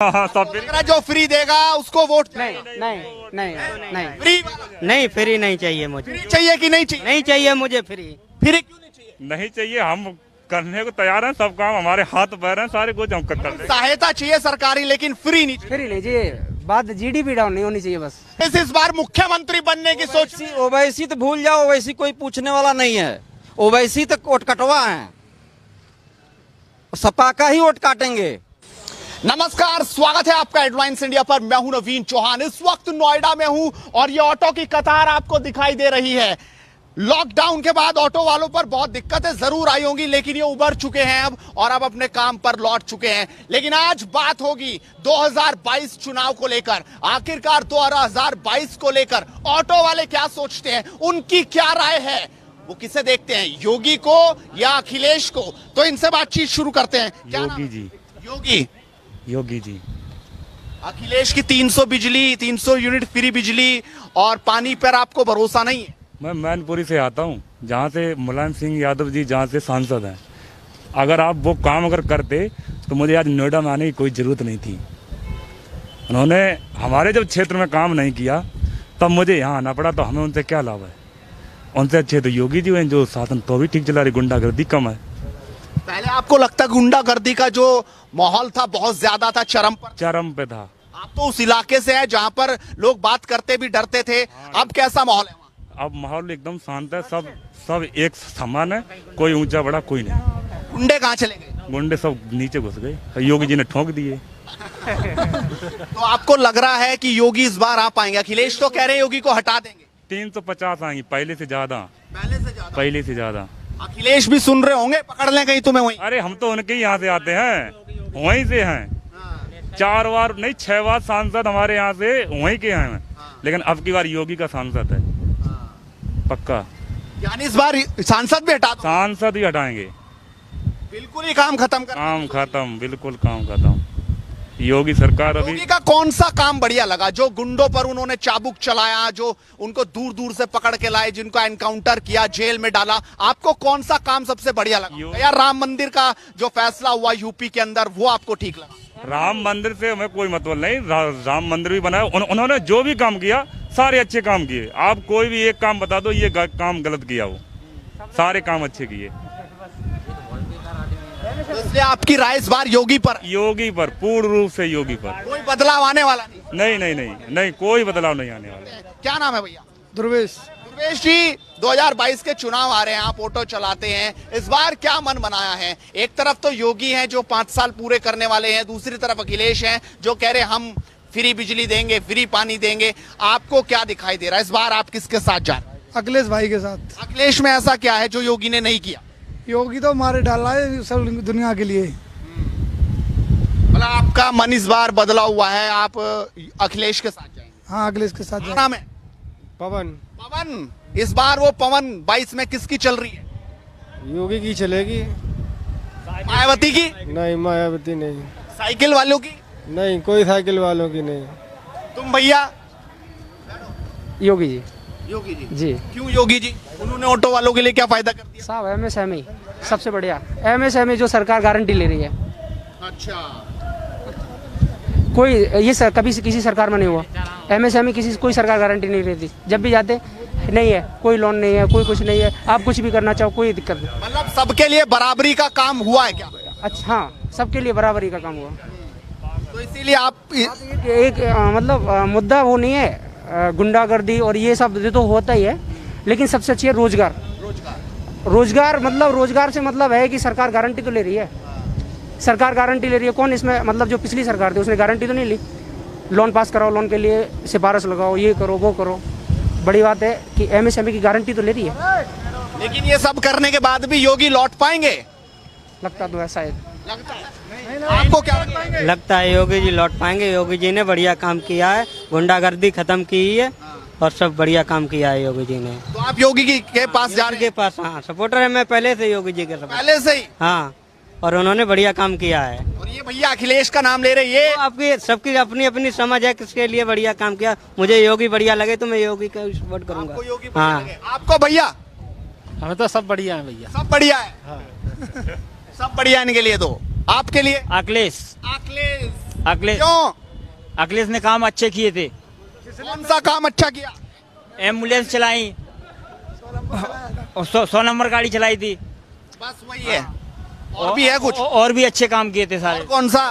हाँ, सब फ्री। जो फ्री देगा उसको वोट नहीं नहीं नहीं नहीं फ्री नहीं, फ्री नहीं चाहिए मुझे। फ्री चाहिए कि नहीं चाहिए? नहीं चाहिए मुझे फ्री। फ्री क्यों नहीं चाहिए? नहीं चाहिए, हम करने को तैयार हैं, सब काम हमारे हाथ पैर हैं, सारे कुछ हम कर देंगे। सहायता चाहिए सरकारी, लेकिन फ्री नहीं चाहिए। फ्री नहीं चाहिए, बात जीडीपी डाउन नहीं होनी चाहिए बस। इस बार मुख्यमंत्री बनने की सोच ओवैसी तो भूल जाओ, ओवैसी कोई पूछने वाला नहीं है। ओवैसी तो वोट कटवा है, सपा का ही वोट काटेंगे। नमस्कार, स्वागत है आपका हेडलाइंस इंडिया पर। मैं हूं नवीन चौहान। इस वक्त नोएडा में हूं और ये ऑटो की कतार आपको दिखाई दे रही है। लॉकडाउन के बाद ऑटो वालों पर बहुत दिक्कतें जरूर आई होंगी, लेकिन ये उबर चुके हैं अब और अब अपने काम पर लौट चुके हैं। लेकिन आज बात होगी 2022 चुनाव को लेकर। आखिरकार 2022 को लेकर ऑटो वाले क्या सोचते हैं, उनकी क्या राय है, वो किसे देखते हैं, योगी को या अखिलेश को? तो इनसे बातचीत शुरू करते हैं। क्या नाम? योगी जी। योगी जी। अखिलेश की 300 बिजली, 300 यूनिट फ्री बिजली और पानी पर आपको भरोसा नहीं है? मैं मैनपुरी से आता हूँ, जहाँ से मुलायम सिंह यादव जी जहाँ से सांसद हैं। अगर आप वो काम अगर करते तो मुझे आज नोएडा में आने की कोई ज़रूरत नहीं थी। उन्होंने हमारे जब क्षेत्र में काम नहीं किया तब मुझे यहाँ आना पड़ा, तो हमें उनसे क्या लाभ है? उनसे अच्छे तो योगी जी हैं, जो शासन तो भी ठीक चला रही, गुंडागर्दी कम है। पहले आपको लगता गुंडागर्दी का जो माहौल था बहुत ज्यादा था, चरम पे था। आप तो उस इलाके से हैं जहाँ पर लोग बात करते भी डरते थे। अब कैसा माहौल है वहाँ? अब माहौल एकदम शांत है, सब एक समान है, कोई ऊंचा बड़ा कोई नहीं। गुंडे कहाँ चले गए? गुंडे सब नीचे घुस गए, योगी जी ने ठोक दिए। तो आपको लग रहा है कि योगी इस बार आ पाएंगे? अखिलेश तो कह रहे हैं योगी को हटा देंगे। 350 आएंगी, पहले से ज्यादा। अखिलेश भी सुन रहे होंगे, पकड़ लें कहीं तुम्हें वहीं। अरे हम तो उनके ही यहाँ से आते हैं, वहीं से हैं। 4 बार नहीं 6 बार सांसद हमारे यहाँ से वहीं के हैं। लेकिन अब की बार योगी का सांसद है पक्का। यानी इस बार सांसद भी हटा दो? सांसद ही हटाएंगे, बिल्कुल ही काम खत्म कर। काम खत्म, बिल्कुल काम खत्म। योगी सरकार अभी। योगी का कौन सा काम बढ़िया लगा? जो गुंडों पर उन्होंने चाबुक चलाया, जो उनको दूर दूर से पकड़ के लाए, जिनको एनकाउंटर किया, जेल में डाला, आपको कौन सा काम सबसे बढ़िया लगा? या राम मंदिर का जो फैसला हुआ यूपी के अंदर, वो आपको ठीक लगा? राम मंदिर से हमें कोई मतलब नहीं, राम मंदिर भी बनाया उन्होंने, जो भी काम किया सारे अच्छे काम किए। आप कोई भी एक काम बता दो ये काम गलत किया, वो सारे काम अच्छे किए। इसलिए आपकी राय इस बार योगी पर? योगी पर, पूर्ण रूप से योगी पर। कोई बदलाव आने वाला नहीं? नहीं, कोई बदलाव नहीं आने वाला। क्या नाम है भैया? दुर्वेश जी, 2022 के चुनाव आ रहे हैं, आप ऑटो चलाते हैं, इस बार क्या मन बनाया है? एक तरफ तो योगी हैं जो 5 साल पूरे करने वाले हैं, दूसरी तरफ अखिलेश हैं जो कह रहे हम फ्री बिजली देंगे, फ्री पानी देंगे। आपको क्या दिखाई दे रहा है? इस बार आप किसके साथ जा रहे हैं? अखिलेश भाई के साथ। अखिलेश में ऐसा क्या है जो योगी ने नहीं किया? योगी तो मारे डाला है सब दुनिया के लिए। मतलब आपका मन इस बार बदला हुआ है, आप अखिलेश के साथ जाएंगे? हाँ, अखिलेश के साथ। नाम है पवन। इस बार वो पवन 22 में किसकी चल रही है? योगी की चलेगी। मायावती की? नहीं, मायावती नहीं। साइकिल वालों की? नहीं, कोई साइकिल वालों की नहीं। तुम भैया? योगी जी। योगी जी। क्यों योगी जी? उन्होंने ऑटो वालों के लिए क्या फायदा कर दिया? साहब MSME सबसे बढ़िया, MSME जो सरकार गारंटी ले रही है। अच्छा, कोई ये कभी किसी सरकार में नहीं हुआ। MSME कोई सरकार गारंटी नहीं रहती। जब भी जाते नहीं है, कोई लोन नहीं है, कोई कुछ नहीं है, आप कुछ भी करना चाहो कोई दिक्कत नहीं। मतलब सबके लिए बराबरी का काम हुआ है क्या? अच्छा, हाँ, सबके लिए बराबरी का काम हुआ। तो इसीलिए आप एक मतलब मुद्दा वो नहीं है गुंडागर्दी और ये सब तो होता ही है, लेकिन सबसे अच्छी है रोजगार। मतलब रोजगार से मतलब है कि सरकार गारंटी तो ले रही है। सरकार गारंटी ले रही है, कौन इसमें मतलब जो पिछली सरकार थी उसने गारंटी तो नहीं ली। लोन पास कराओ, लोन के लिए सिफारिश लगाओ, ये करो वो करो। बड़ी बात है कि MSME की गारंटी तो ले रही है। लेकिन ये सब करने के बाद भी योगी लौट पाएंगे? लगता तो ऐसा है। लगता है? आपको क्या लगता है योगी जी लौट पाएंगे। योगी जी ने बढ़िया काम किया है, गुंडागर्दी खत्म की है और सब बढ़िया काम किया है योगी जी ने। तो आप योगी के पास जा रहे हैं? के पास, हाँ, सपोर्टर है मैं पहले से योगी जी के। पहले से ही? हाँ, और उन्होंने बढ़िया काम किया है। और ये भैया अखिलेश का नाम ले रहे, ये आपकी सबकी अपनी अपनी समझ है किसके लिए बढ़िया काम किया। मुझे योगी बढ़िया लगे तो मैं योगी का सपोर्ट करूंगा। आपको योगी हाँ। आपको भैया? हमें तो सब बढ़िया है भैया। सब बढ़िया है? सब बढ़िया इनके लिए। तो आपके लिए? अखिलेश। अखिलेश क्यों? अखिलेश ने काम अच्छे किए थे। कौन सा काम अच्छा किया? एम्बुलेंस चलाई, 100 नंबर गाड़ी चलाई थी। बस वही है, और भी है कुछ? और भी अच्छे काम किए थे और सारे। कौन सा?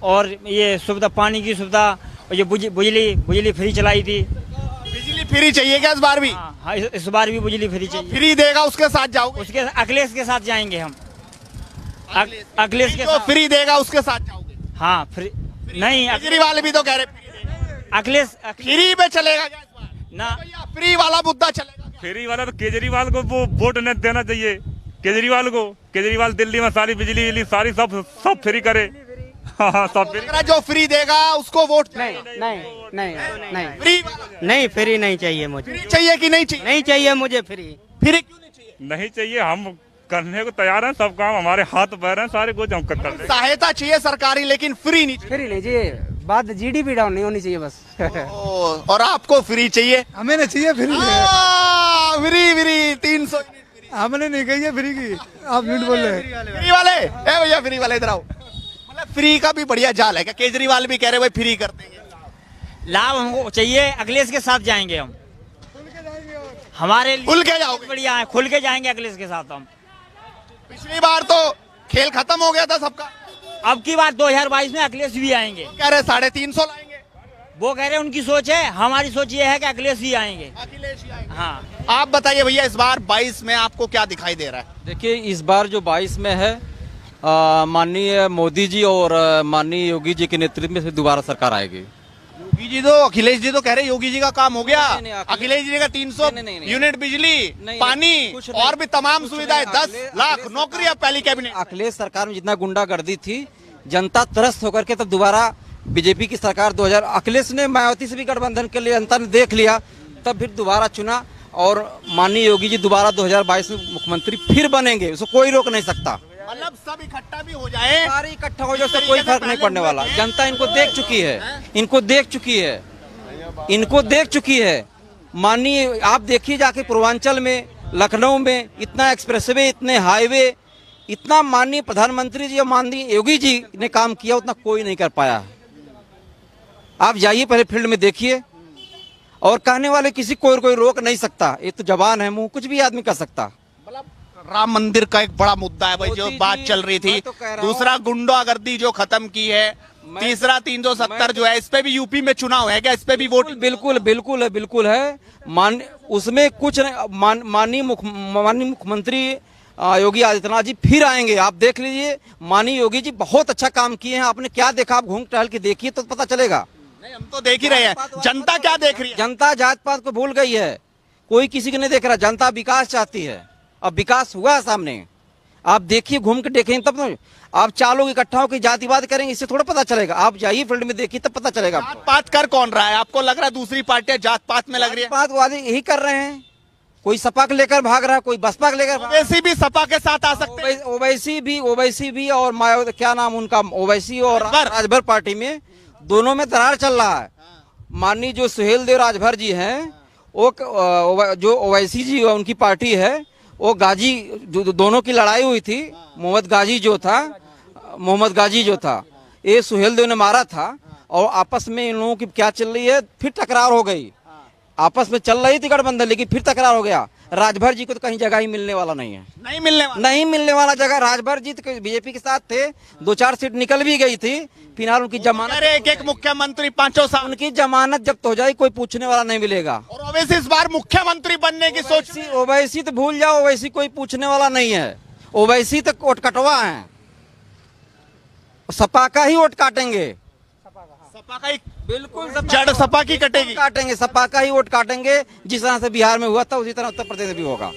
और ये सुविधा, पानी की सुविधा, और ये बिजली फ्री चलाई थी। बिजली फ्री चाहिए क्या इस बार भी? हाँ, इस बार भी बिजली फ्री चाहिए। फ्री देगा उसके साथ जाओगे? उसके अखिलेश के साथ जाएंगे हम। अखिलेश के जो साथ। फ्री देगा उसके साथ जाओगे? हाँ, फ्री नहीं। केजरीवाल भी तो कह रहे फ्री देगा। अखिलेश फ्री में चलेगा क्या इस बार? ना, भैया फ्री वाला मुद्दा चलेगा क्या? फ्री वाला तो केजरीवाल को वो वोट नहीं देना चाहिए। केजरीवाल को, केजरीवाल दिल्ली में सारी बिजली सारी सब फ्री करे। हाँ, सब फ्री। अगर जो फ्री देगा उसको वोट नहीं नहीं नहीं नहीं फ्री वाला नहीं फ्री नहीं चाहिए मुझे, फ्री चाहिए कि नहीं चाहिए? नहीं चाहिए मुझे फ्री। फ्री क्यों नहीं चाहिए? नहीं चाहिए, हम करने को तैयार हैं, सब काम हमारे हाथ पैर हैं, सारे कुछ हम कर लेंगे। सहायता चाहिए सरकारी, लेकिन फ्री नहीं चाहिए। फ्री नहीं चाहिए, बात जीडीपी डाउन नहीं होनी चाहिए बस। और आपको फ्री चाहिए? हमें नहीं चाहिए free. Free free 300 unit free. हमने नहीं कही है फ्री की, आप झूठ बोल रहे हैं। फ्री वाले, ए भैया फ्री वाले इधर आओ। मतलब फ्री का भी बढ़िया जाल है क्या? केजरीवाल भी कह रहे भाई फ्री कर देंगे। लाभ हमको चाहिए। अखिलेश के साथ जाएंगे हम। हमारे लिए खुल के जाओगे? बढ़िया है, खुल के जाएंगे अखिलेश के साथ हम। पिछली बार तो खेल खत्म हो गया था सबका। अब की बार 2022 में अखिलेश भी आएंगे। कह रहे 350 लाएंगे। वो कह रहे हैं उनकी सोच है, हमारी सोच ये है कि अखिलेश ही आएंगे। अखिलेश ही आएंगे। हाँ, आप बताइए भैया, इस बार 22 में आपको क्या दिखाई दे रहा है? देखिए, इस बार जो 22 में है, माननीय मोदी जी और माननीय योगी जी के नेतृत्व में फिर दोबारा सरकार आएगी। योगी जी तो, अखिलेश जी तो कह रहे योगी जी का काम हो गया। नहीं, अखिलेश जी का 300 नहीं। यूनिट बिजली, नहीं, पानी कुछ नहीं, और भी तमाम कुछ सुविधाएं, नहीं। 10 लाख नौकरी अब पहली कैबिनेट। अखिलेश सरकार में जितना गुंडागर्दी थी, जनता त्रस्त होकर के तब दोबारा बीजेपी की सरकार 2000, अखिलेश ने मायावती से भी गठबंधन के लिए जनता ने देख लिया, तब फिर दोबारा चुना और माननीय योगी जी दोबारा 2022 में मुख्यमंत्री फिर बनेंगे, उसको कोई रोक नहीं सकता। मतलब सब इकट्ठा भी हो जाए, सारे इकट्ठा हो जाए, उससे कोई फर्क नहीं पड़ने वाला। जनता इनको देख चुकी है, इनको देख चुकी है, इनको देख चुकी है। माननीय आप देखिए जाके पूर्वांचल में, लखनऊ में इतना एक्सप्रेसवे, इतने हाईवे, इतना माननीय प्रधानमंत्री जी और माननीय योगी जी ने काम किया, उतना कोई नहीं कर पाया। आप जाइए पहले फील्ड में देखिए, और कहने वाले किसी कोई रोक नहीं सकता। ये तो जवान है, मुंह कुछ भी आदमी कर सकता। राम मंदिर का एक बड़ा मुद्दा है भाई, जो बात चल रही थी। दूसरा गुंडागर्दी जो खत्म की है। तीसरा 370 जो है, इस पे भी यूपी में चुनाव है क्या? इस पे भी वोट? बिल्कुल है। उसमें कुछ माननीय मुख्यमंत्री योगी आदित्यनाथ जी फिर आएंगे। आप देख लीजिए, माननीय योगी जी बहुत अच्छा काम किए हैं। आपने क्या देखा? आप घूम टहल के देखिए तो पता चलेगा। नहीं, हम तो देख ही रहे हैं। जनता क्या देख रही है? जनता जात पात को भूल गई है, कोई किसी को नहीं देख रहा। जनता विकास चाहती है, अब विकास हुआ है सामने। आप देखिए, घूम के देखें तब तो। आप 4 लोग इकट्ठा होकर जातिवाद करेंगे, इससे थोड़ा पता चलेगा। आप जाइए फील्ड में देखिए तब पता चलेगा। जात पात कर कौन रहा है? आपको लग रहा है दूसरी पार्टियां जात पात में लग रही है? जातिवाद यही कर रहे हैं। कोई सपा को लेकर भाग रहा है, कोई बसपा को लेकर। ओवैसी भी सपा के साथ आ सकते हैं। ओवैसी भी और मायावती, क्या नाम उनका, ओवैसी और राजभर पार्टी में, दोनों में दरार चल रहा है। माननीय जो सुहेल देव राजभर जी हैं, वो जो ओवैसी जी उनकी पार्टी है, वो गाजी, जो दोनों की लड़ाई हुई थी, मोहम्मद गाजी जो था, ये सुहेल देव ने मारा था। और आपस में इन लोगों की क्या चल रही है, फिर टकरार हो गई। आपस में चल रही थी गठबंधन, लेकिन फिर तकरार हो गया। राजभर जी को तो कहीं जगह ही मिलने वाला नहीं है। नहीं मिलने वाला जगह। राजभर जी तो बीजेपी के साथ थे, 2-4 सीट निकल भी गई थी। फिलहाल उनकी जमानत, एक मुख्यमंत्री 5 साल, उनकी जमानत जब्त हो जाए, कोई पूछने वाला नहीं मिलेगा। और ओवैसी इस बार मुख्यमंत्री बनने की सोच। ओवैसी तो भूल जाओ, ओवैसी कोई पूछने वाला नहीं है। ओवैसी तो वोट कटवा है, सपा का ही वोट काटेंगे। सपा का ही, बिल्कुल जड़ सपा की कटेगी। काटेंगे, सपा का ही वोट काटेंगे। जिस तरह से बिहार में हुआ था, उसी तरह उत्तर प्रदेश में भी होगा।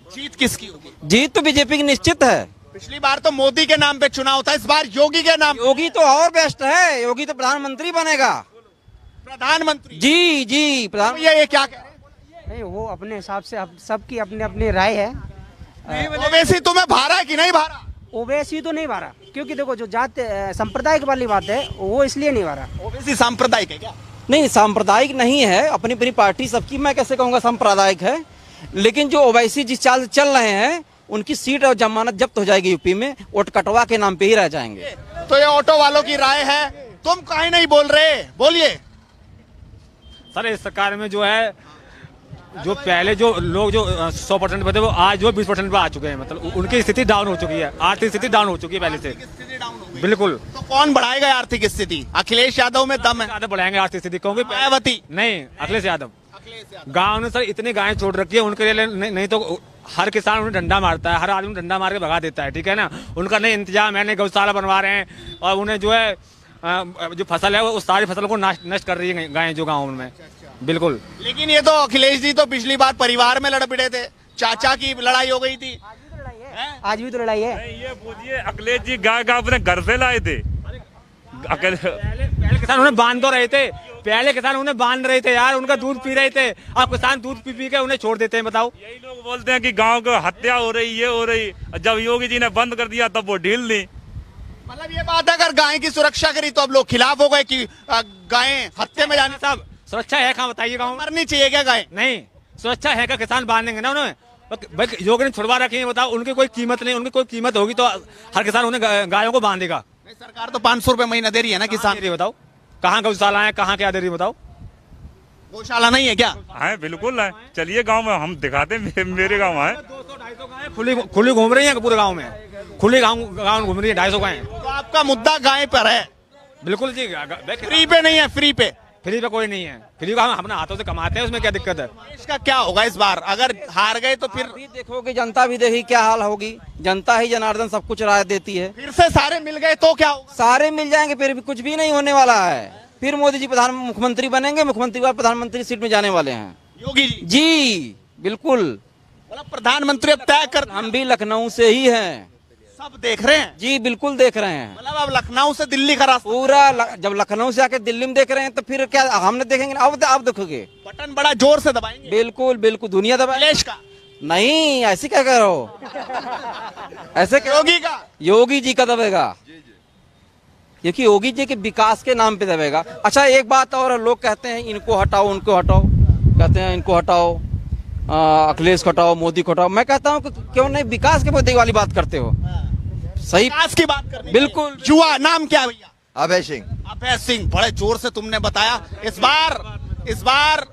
जीत किसकी होगी? जीत तो बीजेपी की निश्चित है। पिछली बार तो मोदी के नाम पे चुनाव था, इस बार योगी के नाम। योगी तो और बेस्ट है, योगी तो प्रधानमंत्री बनेगा। प्रधानमंत्री? जी प्रधान। ये क्या कह रहे हैं? नहीं, वो अपने हिसाब से सबकी अपनी अपनी राय है। ओवैसी तुम्हें भारा है कि नहीं भारा? ओवैसी तो नहीं भारा, क्योंकि देखो जो जात सांप्रदायिक वाली बात है, वो इसलिए नहीं भारा। ओवैसी सांप्रदायिक है क्या? नहीं, सांप्रदायिक नहीं है। अपनी अपनी पार्टी सबकी, मैं कैसे कहूँगा सांप्रदायिक है। लेकिन जो ओवैसी जिस चाल से चल रहे हैं, उनकी सीट और जमानत जब्त हो जाएगी यूपी में, वोट कटवा के नाम पे ही रह जाएंगे। तो ये ऑटो वालों की राय है, तुम काहे नहीं बोल रहे, बोलिए। सर इस सरकार में जो है, जो पहले जो लोग जो 100% पे थे वो आज जो 20% पे आ चुके हैं, मतलब उनकी स्थिति डाउन हो चुकी है, आर्थिक स्थिति डाउन हो चुकी है पहले से। बिल्कुल। तो कौन बढ़ाएगा आर्थिक स्थिति? अखिलेश यादव में दम है। ज्यादा बढ़ाएंगे आर्थिक स्थिति, क्योंकि मायावती नहीं, अखिलेश यादव। गाँव ने सर इतनी गायें छोड़ रखी है उनके लिए, नहीं तो हर किसान उन्हें डंडा मारता है, हर आदमी डंडा मार के भगा देता है, ठीक है ना। उनका नहीं इंतजाम है, नहीं गौशाला बनवा रहे हैं, और उन्हें जो है जो फसल है वो सारी फसल को नष्ट कर रही है गायें जो गाँव में। बिल्कुल। लेकिन ये तो अखिलेश जी तो पिछली बार परिवार में लड़ भिड़े थे, चाचा की लड़ाई हो गई थी। आज भी तो लड़ाई है। नहीं, ये पूछिए अखिलेश जी गाय का अपने घर से लाए थे। पहले किसान उन्हें बांध तो रहे थे, पहले किसान उन्हें बांध रहे थे यार, उनका दूध पी रहे थे। अब किसान दूध पी पी के उन्हें छोड़ देते हैं, बताओ। यही लोग बोलते हैं कि गांव को हत्या हो रही, ये हो रही। जब योगी जी ने बंद कर दिया तब वो ढील दी। मतलब ये बात है, अगर गाय की सुरक्षा करी तो अब लोग खिलाफ हो गए कि गायें हत्या में जाने। साहब सुरक्षा है कहाँ, बताइए गाँव में? मरनी चाहिए क्या गाय? नहीं, सुरक्षा है क्या? किसान बांधेंगे ना उन्हें। भाई योगी ने छुड़वा रखे हैं, बताओ। उनकी कोई कीमत नहीं, उनकी कोई कीमत होगी तो हर किसान उन्हें गायों को बांधेगा। सरकार तो 500 रुपए महीना दे रही है ना किसान। बताओ कहाँ गौशाला है, कहाँ क्या दे रही है, बताओ। गौशाला नहीं है क्या? है, बिल्कुल है। चलिए गांव में हम दिखाते हैं, मेरे गांव है। 200-250 गायें खुली घूम रही है पूरे गाँव में, खुली गाँव घूम रही है 250 गायें। तो आपका मुद्दा गाय पर है? बिल्कुल जी। फ्री पे नहीं है, फ्री पे कोई नहीं है। फ्री का हम अपने हाथों से कमाते हैं, उसमें क्या दिक्कत है? इसका क्या होगा इस बार अगर हार गए तो? फिर भी देखोगे, जनता भी देखी क्या हाल होगी। जनता ही जनार्दन सब कुछ राय देती है। फिर से सारे मिल गए तो क्या होगा? सारे मिल जाएंगे, फिर भी कुछ भी नहीं होने वाला है। फिर मोदी जी मुख्यमंत्री बनेंगे, मुख्यमंत्री और प्रधानमंत्री सीट में जाने वाले हैं। योगी जी? जी बिल्कुल। मतलब प्रधानमंत्री अब तय कर। हम भी लखनऊ से ही हैं। सब देख रहे हैं? जी बिल्कुल देख रहे हैं। मतलब अब लखनऊ से दिल्ली का रास्ता पूरा जब लखनऊ से आके दिल्ली में देख रहे हैं तो फिर क्या हमने देखेंगे? अब देखोगे, बटन बड़ा जोर से दबाएंगे। बिल्कुल बिल्कुल दुनिया दबाए। अखिलेश का नहीं, ऐसे क्या कह रहे हो? ऐसे क्या? योगी का? योगी जी का दबेगा, क्योंकि योगी जी के विकास के नाम पे दबेगा। अच्छा एक बात और, लोग कहते हैं इनको हटाओ उनको हटाओ, कहते हैं इनको हटाओ, अखिलेश को हटाओ, मोदी को हटाओ। मैं कहता हूँ क्यों नहीं विकास के मुद्दे वाली बात करते हो? सही विकास की बात करनी। बिल्कुल। युवा नाम क्या है भैया? अभय सिंह। अभय सिंह, बड़े जोर से तुमने बताया। इस बार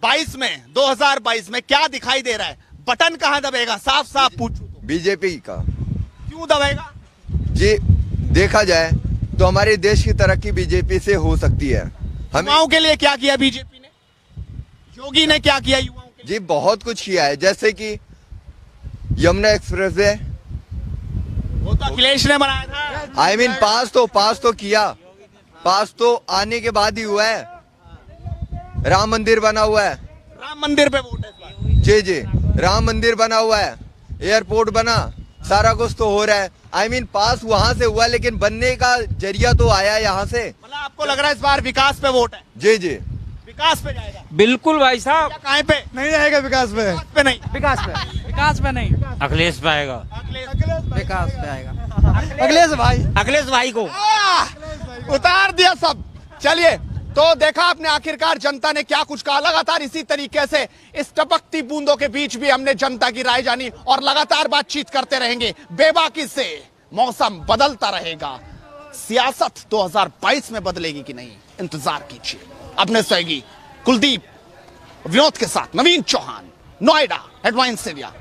2022 में क्या दिखाई दे रहा है? बटन कहाँ दबेगा? साफ साफ पूछूं तो। बीजेपी का। क्यों दबेगा? जी देखा जाए तो हमारे देश की तरक्की बीजेपी से हो सकती है। हम युवाओं के लिए क्या किया बीजेपी ने? योगी ने क्या किया युवाओं के लिए? जी बहुत कुछ किया है, जैसे कि यमुना एक्सप्रेस वे, वो तो अखिलेश ने बनाया था। I mean, पास तो किया, पास तो आने के बाद ही हुआ है। राम मंदिर बना हुआ है। राम मंदिर पे वोट है इस बार। जी राम मंदिर बना हुआ है, एयरपोर्ट बना, सारा कुछ तो हो रहा है। I mean, पास वहां से हुआ, लेकिन बनने का जरिया तो आया यहाँ से। मतलब आपको लग रहा है इस बार विकास पे वोट है? जी विकास पे जाएगा? बिल्कुल भाई साहब। कहाँ पे? नहीं जाएगा विकास पे। विकास पे नहीं। विकास पे नहीं, अखिलेश पे आएगा। विकास पे आएगा। अखिलेश भाई को उतार दिया सब। चलिए, तो देखा आपने आखिरकार जनता ने क्या कुछ कहा। लगातार इसी तरीके से इस टपकती बूंदों के बीच भी हमने जनता की राय जानी और लगातार बातचीत करते रहेंगे। बेबाकी से मौसम बदलता रहेगा। सियासत 2022 में बदलेगी कि नहीं, इंतजार कीजिए। अपने सहयोगी कुलदीप विनोद के साथ नवीन चौहान, नोएडा, हेडलाइंस इंडिया।